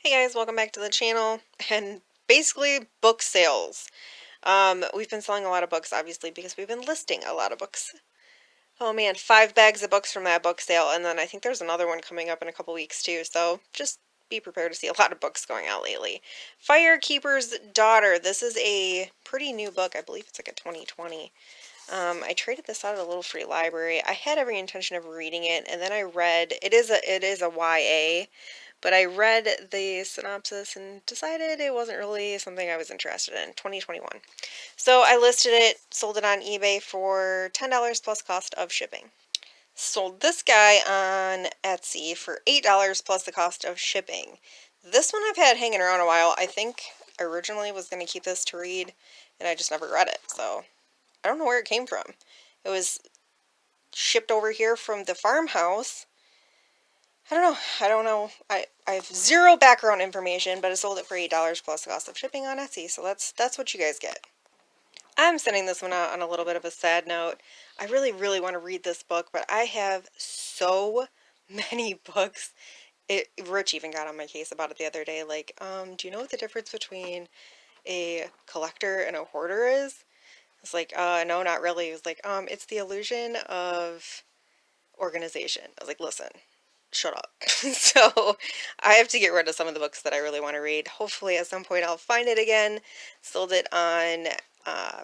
Hey guys, welcome back to the channel, and basically book sales. We've been selling a lot of books, obviously, because we've been listing a lot of books. Oh man, 5 bags of books from that book sale, and then I think there's another one coming up in a couple weeks too, so just be prepared to see a lot of books going out lately. Firekeeper's Daughter. This is a pretty new book. I believe it's like a 2020. I traded this out at a little free library. I had every intention of reading it, and then I read, it is a YA, but I read the synopsis and decided it wasn't really something I was interested in. 2021. So I listed it, sold it on eBay for $10 plus cost of shipping. Sold this guy on Etsy for $8 plus the cost of shipping. This one I've had hanging around a while. I think originally was going to keep this to read, and I just never read it, so I don't know where it came from. It was shipped over here from the farmhouse. I don't know. I have zero background information, but I sold it for $8 plus the cost of shipping on Etsy, so that's what you guys get. I'm sending this one out on a little bit of a sad note. I really, really want to read this book, but I have so many books. Rich even got on my case about it the other day, like, do you know what the difference between a collector and a hoarder is? It's like, no, not really. It was like, it's the illusion of organization. I was like, listen, shut up. So I have to get rid of some of the books that I really want to read. Hopefully at some point I'll find it again. Sold it on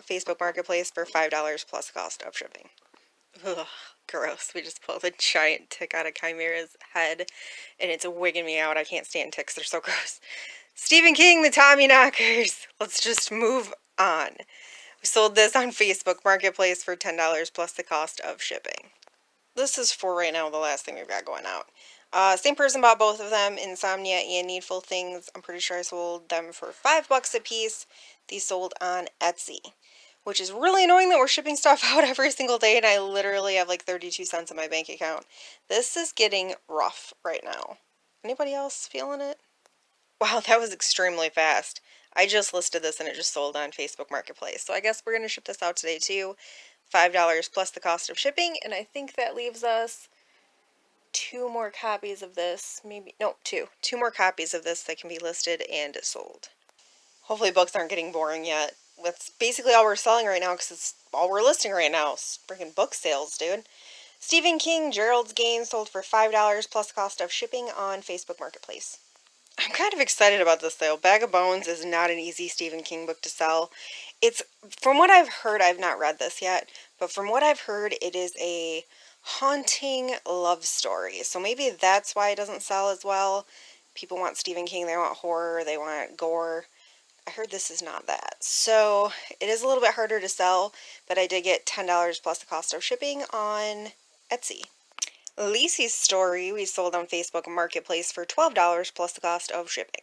Facebook Marketplace for $5 plus cost of shipping. Ugh, gross. We just pulled a giant tick out of Chimera's head, and it's wigging me out. I can't stand ticks. They're so gross. Stephen King, The Tommy Knockers. Let's just move on. We sold this on Facebook Marketplace for $10 plus the cost of shipping. This is for right now the last thing we've got going out. Same person bought both of them, Insomnia and Needful Things. I'm pretty sure I sold them for $5 a piece. These sold on Etsy, which is really annoying that we're shipping stuff out every single day and I literally have like 32 cents in my bank account. This is getting rough right now. Anybody else feeling it? Wow, that was extremely fast. I just listed this and it just sold on Facebook Marketplace. So I guess we're going to ship this out today too. $5 plus the cost of shipping, and I think that leaves us two more copies of this. Maybe, no, two. Two more copies of this that can be listed and sold. Hopefully books aren't getting boring yet. That's basically all we're selling right now because it's all we're listing right now. It's freaking book sales, dude. Stephen King, Gerald's Game sold for $5 plus the cost of shipping on Facebook Marketplace. I'm kind of excited about this though. Bag of Bones is not an easy Stephen King book to sell. It's, from what I've heard, I've not read this yet, but from what I've heard, it is a haunting love story. So maybe that's why it doesn't sell as well. People want Stephen King, they want horror, they want gore. I heard this is not that. So it is a little bit harder to sell, but I did get $10 plus the cost of shipping on Etsy. Lacey's Story we sold on Facebook Marketplace for $12 plus the cost of shipping.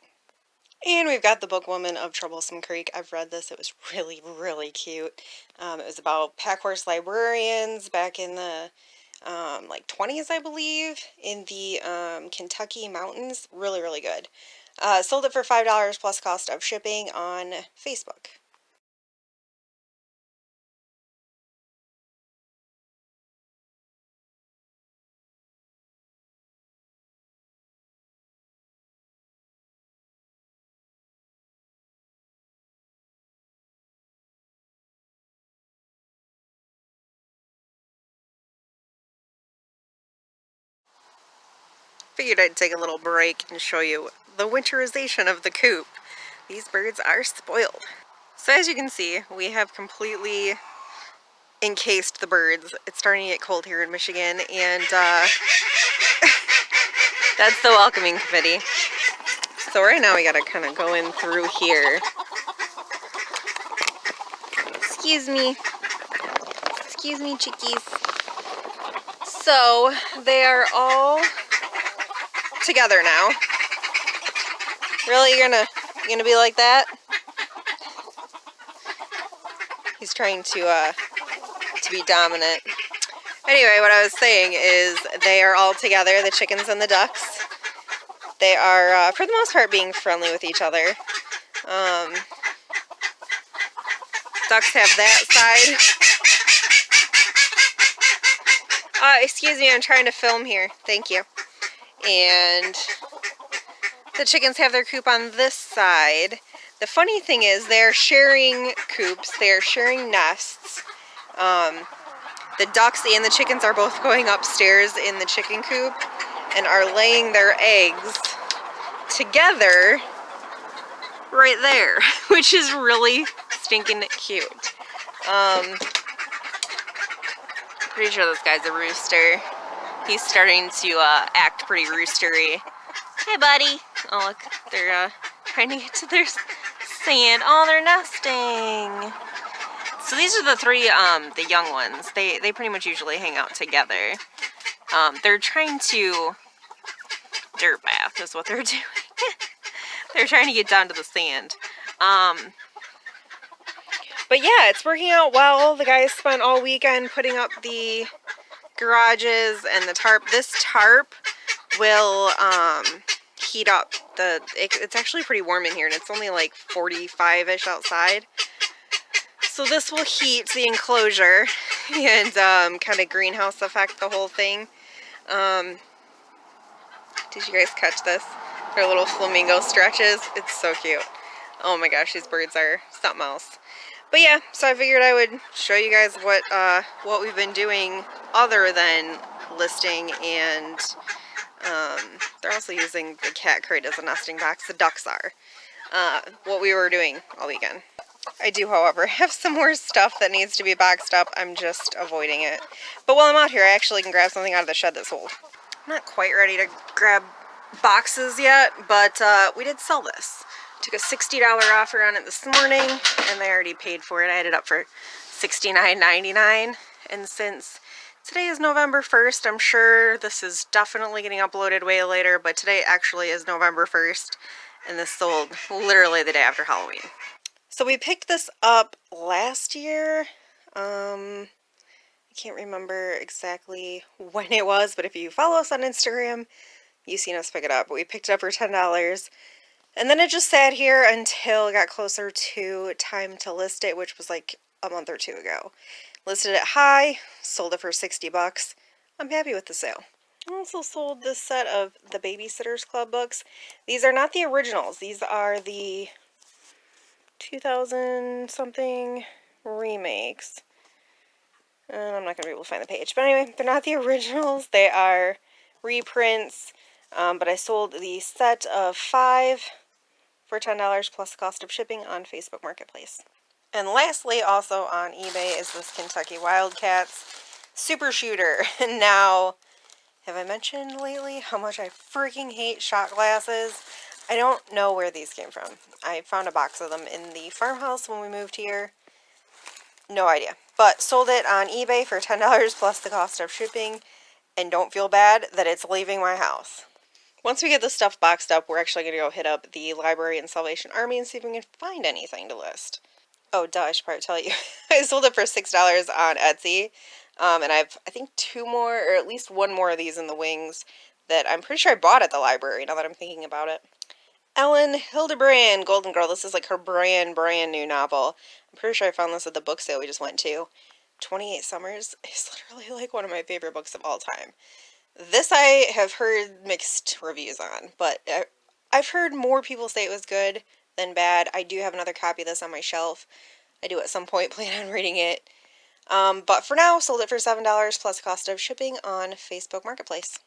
And we've got The Book Woman of Troublesome Creek. I've read this. It was really, really cute. It was about pack horse librarians back in the like 20s, I believe, in the Kentucky mountains. Really, really good. Sold it for $5 plus cost of shipping on Facebook. Figured I'd take a little break and show you the winterization of the coop. These birds are spoiled. So as you can see, we have completely encased the birds. It's starting to get cold here in Michigan, and that's the welcoming committee. So right now we gotta kind of go in through here. Excuse me, chickies. So they are all together now. Really, you're gonna be like that? He's trying to be dominant. Anyway, what I was saying is they are all together, the chickens and the ducks. They are, for the most part, being friendly with each other. Ducks have that side. Excuse me, I'm trying to film here. Thank you. And The chickens have their coop on this side. The funny thing is they're sharing coops, they're sharing nests. The ducks and the chickens are both going upstairs in the chicken coop and are laying their eggs together right there, which is really stinking cute. Pretty sure this guy's a rooster. He's starting to act pretty roostery. Hey, buddy. Oh, look, they're trying to get to their sand. Oh, they're nesting. So these are the three, the young ones. They pretty much usually hang out together. They're trying to dirt bath is what they're doing. They're trying to get down to the sand. But yeah, it's working out well. The guys spent all weekend putting up the garages and the tarp. This tarp will heat up it's actually pretty warm in here, and it's only like 45-ish outside. So this will heat the enclosure and kind of greenhouse effect the whole thing. Did you guys catch this? Their little flamingo stretches. It's so cute. Oh my gosh, these birds are something else. But yeah, so I figured I would show you guys what we've been doing other than listing, and they're also using the cat crate as a nesting box. The ducks are. What we were doing all weekend. I do, however, have some more stuff that needs to be boxed up. I'm just avoiding it. But while I'm out here, I actually can grab something out of the shed that's sold. I'm not quite ready to grab boxes yet, but we did sell this. Took a $60 offer on it this morning, and they already paid for it. I had it up for $69.99, and since today is November 1st, I'm sure this is definitely getting uploaded way later, but today actually is November 1st, and this sold literally the day after Halloween. So we picked this up last year. I can't remember exactly when it was, but if you follow us on Instagram, you've seen us pick it up. We picked it up for $10. And then it just sat here until it got closer to time to list it, which was like a month or two ago. Listed it high, sold it for $60. I'm happy with the sale. I also sold this set of the Babysitter's Club books. These are not the originals. These are the 2000 something remakes. And I'm not going to be able to find the page. But anyway, they're not the originals. They are reprints. But I sold the set of 5 for $10 plus the cost of shipping on Facebook Marketplace. And lastly, also on eBay, is this Kentucky Wildcats Super Shooter. And now, have I mentioned lately how much I freaking hate shot glasses? I don't know where these came from. I found a box of them in the farmhouse when we moved here. No idea. But sold it on eBay for $10 plus the cost of shipping. And don't feel bad that it's leaving my house. Once we get this stuff boxed up, we're actually going to go hit up the library and Salvation Army and see if we can find anything to list. Oh, duh, I should probably tell you. I sold it for $6 on Etsy. And I have, I think, 2 more, or at least 1 more of these in the wings that I'm pretty sure I bought at the library, now that I'm thinking about it. Ellen Hildebrand, Golden Girl. This is like her brand new novel. I'm pretty sure I found this at the book sale we just went to. 28 Summers is literally like one of my favorite books of all time. This I have heard mixed reviews on, but I've heard more people say it was good than bad. I do have another copy of this on my shelf. I do at some point plan on reading it. But for now, sold it for $7 plus cost of shipping on Facebook Marketplace.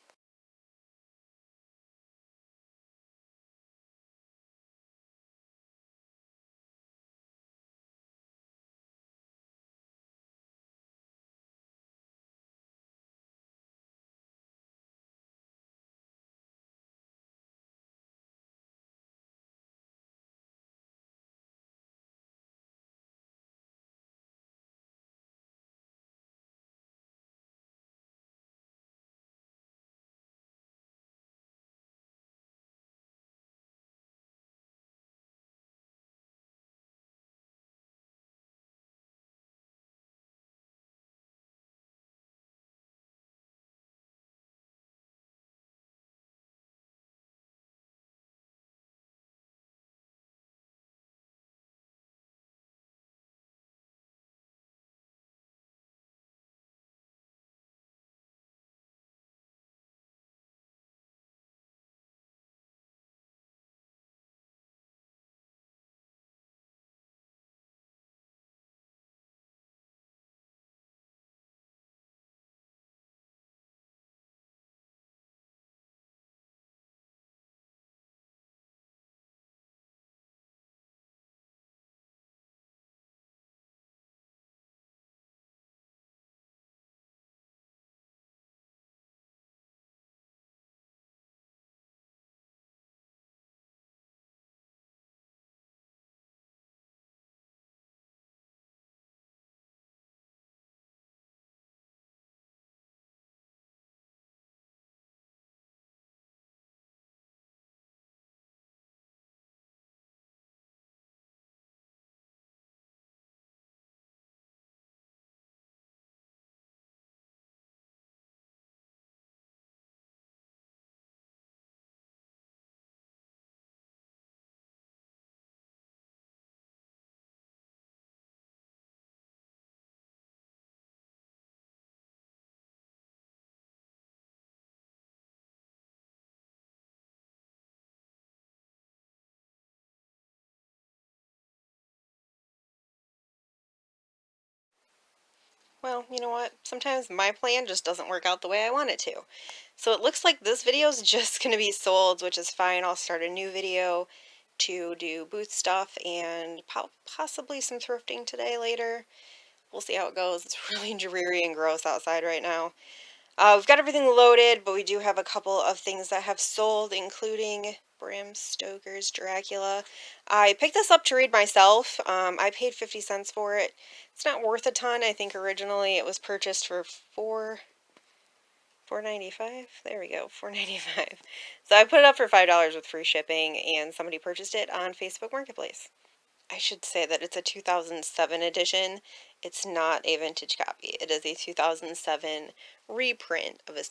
well, you know what? Sometimes my plan just doesn't work out the way I want it to. So it looks like this video is just going to be solds, which is fine. I'll start a new video to do booth stuff and possibly some thrifting today later. We'll see how it goes. It's really dreary and gross outside right now. We've got everything loaded, but we do have a couple of things that have sold, including Bram Stoker's Dracula. I picked this up to read myself. I paid 50 cents for it. It's not worth a ton. I think originally it was purchased for $4.95. There we go, $4.95. So I put it up for $5 with free shipping, and somebody purchased it on Facebook Marketplace. I should say that it's a 2007 edition. It's not a vintage copy. It is a 2007 reprint of a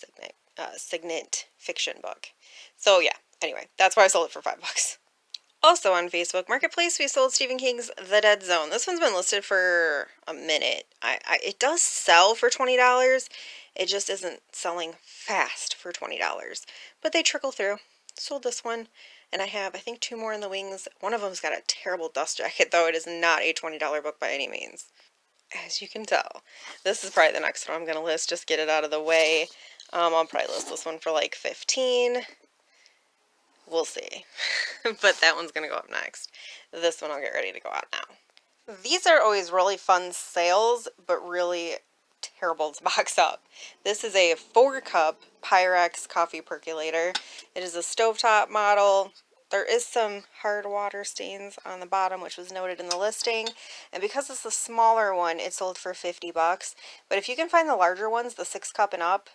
Signet fiction book. So yeah, anyway, that's why I sold it for $5. Also on Facebook Marketplace, we sold Stephen King's The Dead Zone. This one's been listed for a minute. It does sell for $20. It just isn't selling fast for $20. But they trickle through. Sold this one. And I have, I think, two more in the wings. One of them's got a terrible dust jacket, though. It is not a $20 book by any means. As you can tell. This is probably the next one I'm going to list. Just get it out of the way. I'll probably list this one for like 15. We'll see. But that one's going to go up next. This one I'll get ready to go out now. These are always really fun sales, but really terrible to box up. This is a 4-cup Pyrex coffee percolator. It is a stovetop model. There is some hard water stains on the bottom, which was noted in the listing. And because it's the smaller one, it sold for $50. But if you can find the larger ones, the 6-cup and up,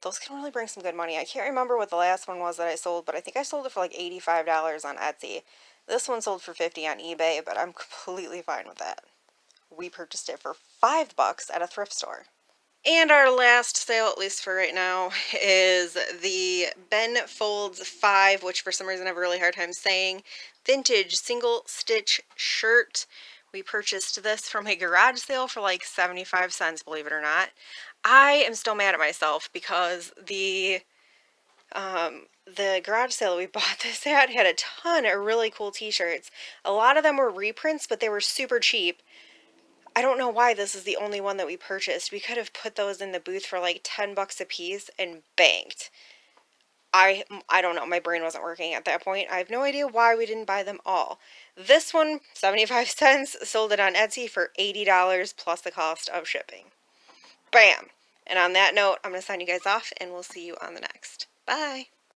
those can really bring some good money. I can't remember what the last one was that I sold, but I think I sold it for like $85 on Etsy. This one sold for $50 on eBay, but I'm completely fine with that. We purchased it for $5 at a thrift store. And our last sale, at least for right now, is the Ben Folds 5, which for some reason I have a really hard time saying, vintage single stitch shirt. We purchased this from a garage sale for like 75 cents, believe it or not. I am still mad at myself because the garage sale we bought this at had a ton of really cool t-shirts. A lot of them were reprints, but they were super cheap. I don't know why this is the only one that we purchased. We could have put those in the booth for like $10 a piece and banked. I don't know. My brain wasn't working at that point. I have no idea why we didn't buy them all. This one, 75 cents, sold it on Etsy for $80 plus the cost of shipping. Bam! And on that note, I'm going to sign you guys off, and we'll see you on the next. Bye!